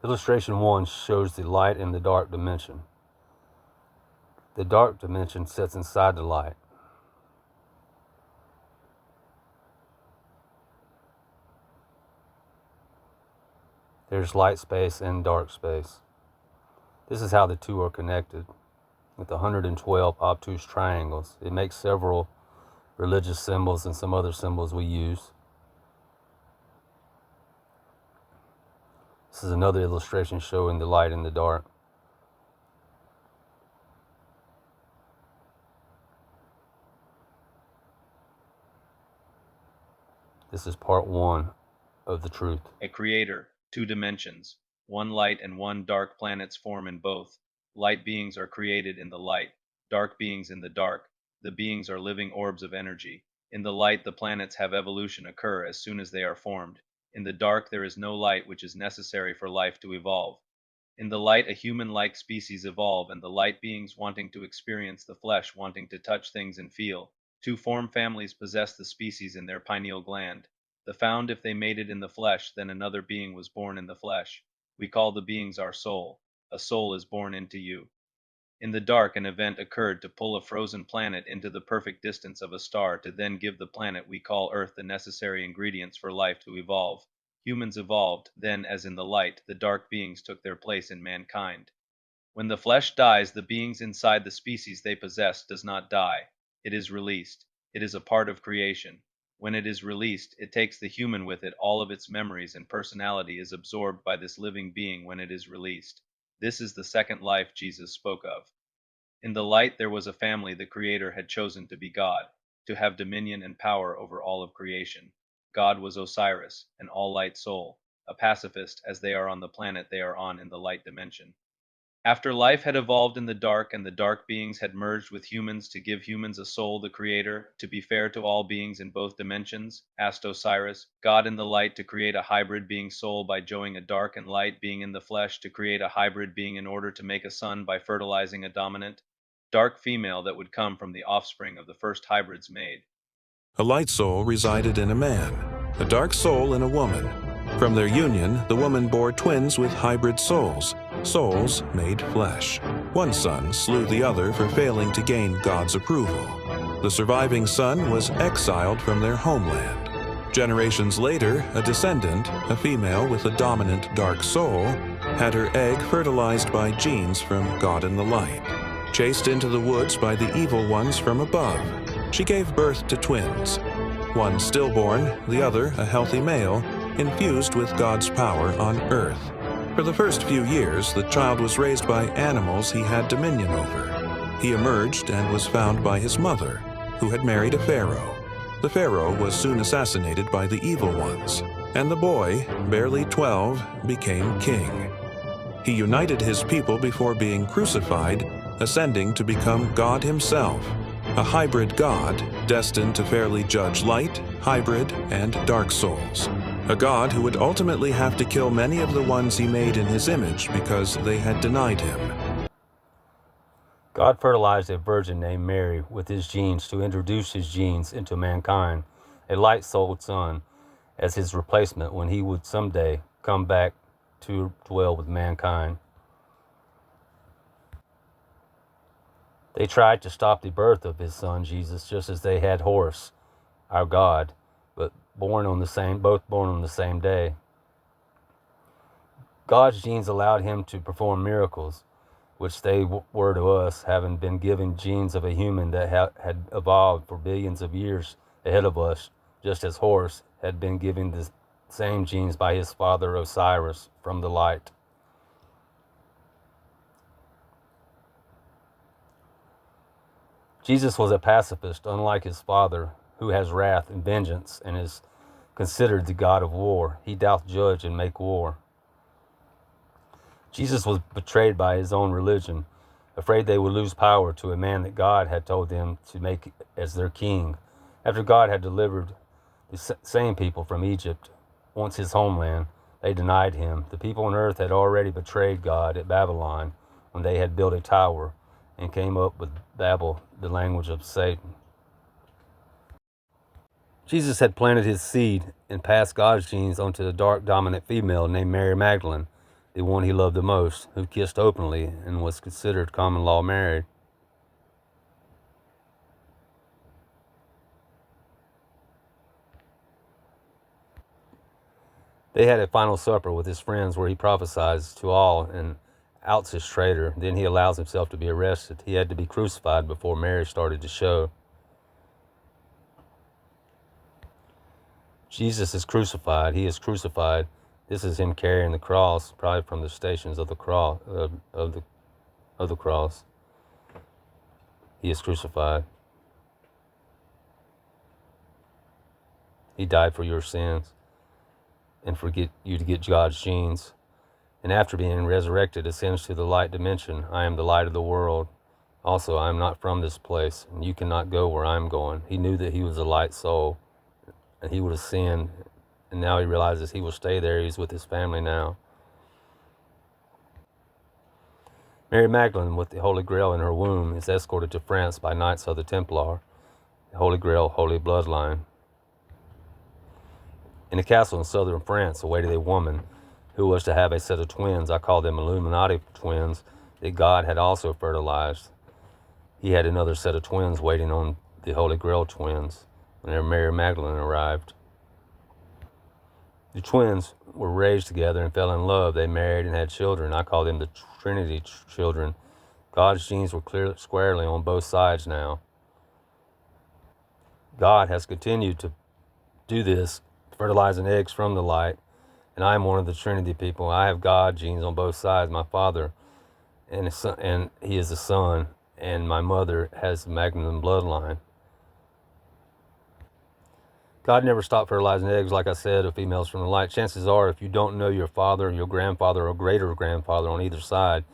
Illustration 1 shows the light and the dark dimension. The dark dimension sits inside the light. There's light space and dark space. This is how the two are connected with 112 obtuse triangles. It makes several religious symbols and some other symbols we use. This is another illustration showing the light and the dark. This is part 1 of the truth. A creator, 2 dimensions, 1 light and 1 dark planets form in both. Light beings are created in the light, dark beings in the dark. The beings are living orbs of energy. In the light, the planets have evolution occur as soon as they are formed. In the dark, there is no light, which is necessary for life to evolve. In the light, a human-like species evolve, and the light beings wanting to experience the flesh, wanting to touch things and feel. 2 form families possess the species in their pineal gland. The found, if they made it in the flesh, then another being was born in the flesh. We call the beings our soul. A soul is born into you. In the dark, an event occurred to pull a frozen planet into the perfect distance of a star, to then give the planet we call Earth the necessary ingredients for life to evolve. Humans evolved, then, as in the light, the dark beings took their place in mankind. When the flesh dies, the beings inside the species they possess does not die. It is released. It is a part of creation. When it is released, it takes the human with it. All of its memories and personality is absorbed by this living being when it is released. This is the second life Jesus spoke of. In the light, there was a family the Creator had chosen to be God, to have dominion and power over all of creation. God was Osiris, an all-light soul, a pacifist, as they are on the planet they are on in the light dimension. After life had evolved in the dark and the dark beings had merged with humans to give humans a soul, the Creator, to be fair to all beings in both dimensions, asked Osiris, God in the light, to create a hybrid being soul by joining a dark and light being in the flesh, to create a hybrid being in order to make a son by fertilizing a dominant, dark female that would come from the offspring of the first hybrids made. A light soul resided in a man, a dark soul in a woman. From their union, the woman bore twins with hybrid souls, souls made flesh. One son slew the other for failing to gain God's approval. The surviving son was exiled from their homeland. Generations later, a descendant, a female with a dominant dark soul, had her egg fertilized by genes from God in the light. Chased into the woods by the evil ones from above, she gave birth to twins. One stillborn, the other a healthy male, infused with God's power on earth. For the first few years, the child was raised by animals he had dominion over. He emerged and was found by his mother, who had married a pharaoh. The pharaoh was soon assassinated by the evil ones, and the boy, barely 12, became king. He united his people before being crucified, ascending to become God himself, a hybrid God destined to fairly judge light, hybrid, and dark souls. A God who would ultimately have to kill many of the ones he made in his image because they had denied him. God fertilized a virgin named Mary with his genes to introduce his genes into mankind, a light-souled son, as his replacement when he would someday come back to dwell with mankind. They tried to stop the birth of his son Jesus, just as they had Horus, our God, but both born on the same day. God's genes allowed him to perform miracles, which they were to us, having been given genes of a human that had evolved for billions of years ahead of us, just as Horus had been given the same genes by his father Osiris from the light. Jesus was a pacifist, unlike his father, who has wrath and vengeance and is considered the God of war. He doth judge and make war. Jesus was betrayed by his own religion, afraid they would lose power to a man that God had told them to make as their king. After God had delivered the same people from Egypt, once his homeland, they denied him. The people on earth had already betrayed God at Babylon when they had built a tower and came up with Babel, the language of Satan. Jesus had planted his seed and passed God's genes onto the dark dominant female named Mary Magdalene, the one he loved the most, who kissed openly and was considered common law married. They had a final supper with his friends where he prophesied to all and outs his traitor. Then he allows himself to be arrested. He had to be crucified before Mary started to show. Jesus is crucified. He is crucified. This is him carrying the cross, probably from the stations of the cross. Of the cross. He is crucified. He died for your sins and for you to get God's genes. And after being resurrected, ascends to the light dimension. I am the light of the world. Also, I am not from this place, and you cannot go where I am going. He knew that he was a light soul, and he would ascend, and now he realizes he will stay there. He's with his family now. Mary Magdalene, with the Holy Grail in her womb, is escorted to France by Knights of the Templar, the Holy Grail, Holy Bloodline. In a castle in southern France awaited a woman who was to have a set of twins. I call them Illuminati twins that God had also fertilized. He had another set of twins waiting on the Holy Grail twins when Mary Magdalene arrived. The twins were raised together and fell in love. They married and had children. I call them the Trinity children. God's genes were squarely on both sides now. God has continued to do this, fertilizing eggs from the light, and I am one of the Trinity people. I have God genes on both sides. My father, and he is the son, and my mother has the Magdalene bloodline. God never stopped fertilizing eggs, like I said, of females from the light. Chances are, if you don't know your father, your grandfather, or greater-grandfather on either side,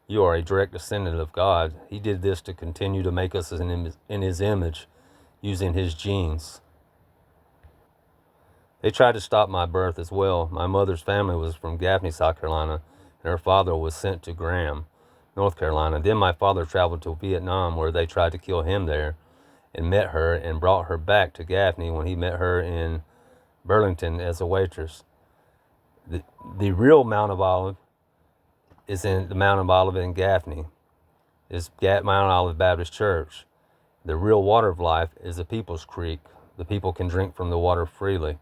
you are a direct descendant of God. He did this to continue to make us in his image, using his genes. They tried to stop my birth as well. My mother's family was from Gaffney, South Carolina, and her father was sent to Graham, North Carolina. Then my father traveled to Vietnam, where they tried to kill him there, and met her and brought her back to Gaffney when he met her in Burlington as a waitress. The real Mount of Olive is in the Mount of Olive in Gaffney. It's Mount Olive Baptist Church. The real water of life is the People's Creek. The people can drink from the water freely.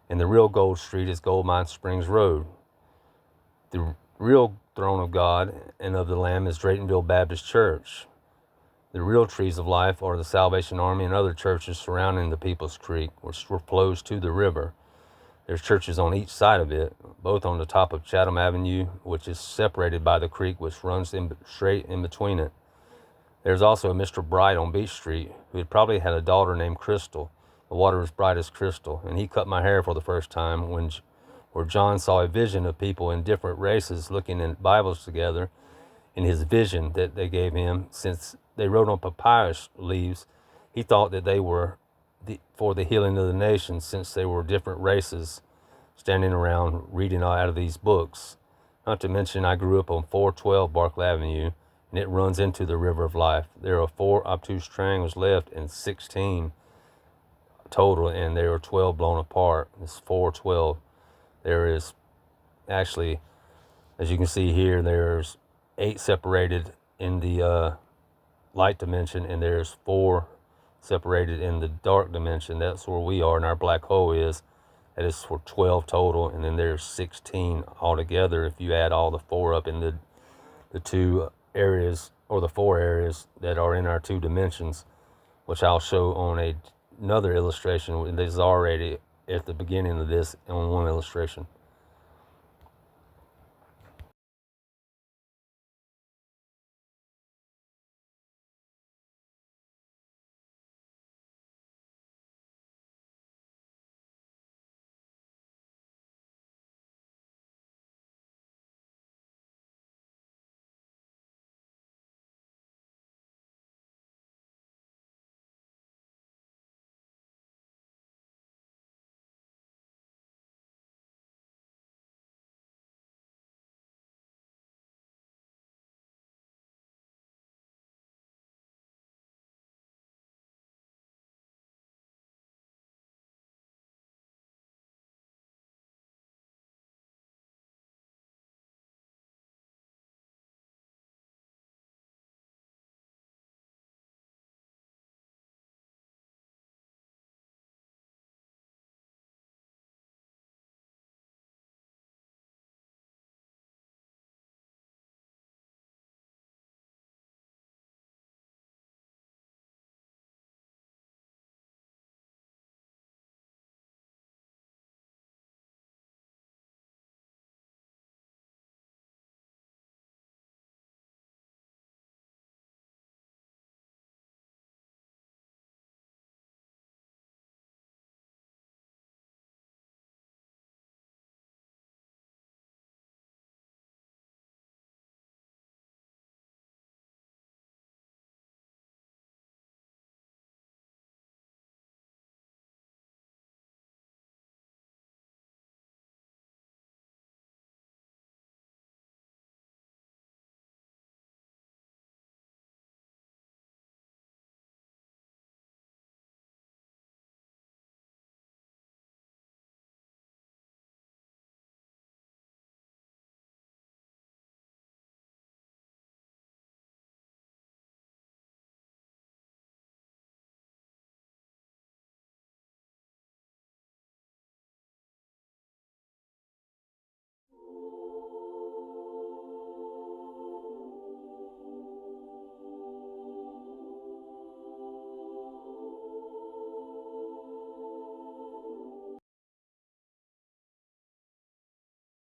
And the real Gold Street is Gold Mine Springs Road. The real throne of God and of the Lamb is Draytonville Baptist Church. The real trees of life are the Salvation Army and other churches surrounding the People's Creek, which flows to the river. There's churches on each side of it, both on the top of Chatham Avenue, which is separated by the creek, which runs straight in between it. There's also a Mr. Bright on Beach Street, who had probably had a daughter named Crystal. The water was bright as crystal, and he cut my hair for the first time where John saw a vision of people in different races looking in Bibles together. In his vision that they gave him, since they wrote on papyrus leaves, he thought that they were for the healing of the nations, since they were different races standing around reading out of these books. Not to mention, I grew up on 412 Barclay Avenue, and it runs into the River of Life. There are 4 obtuse triangles left and 16 total, and there are 12 blown apart. It's 412. There is actually, as you can see here, there's 8 separated in the light dimension, and there's 4 separated in the dark dimension. That's where we are, and our black hole is. That is for 12 total, and then there's 16 altogether if you add all the 4 up in the 2 areas, or the 4 areas that are in our 2 dimensions, which I'll show on another illustration. This is already at the beginning of this on one illustration.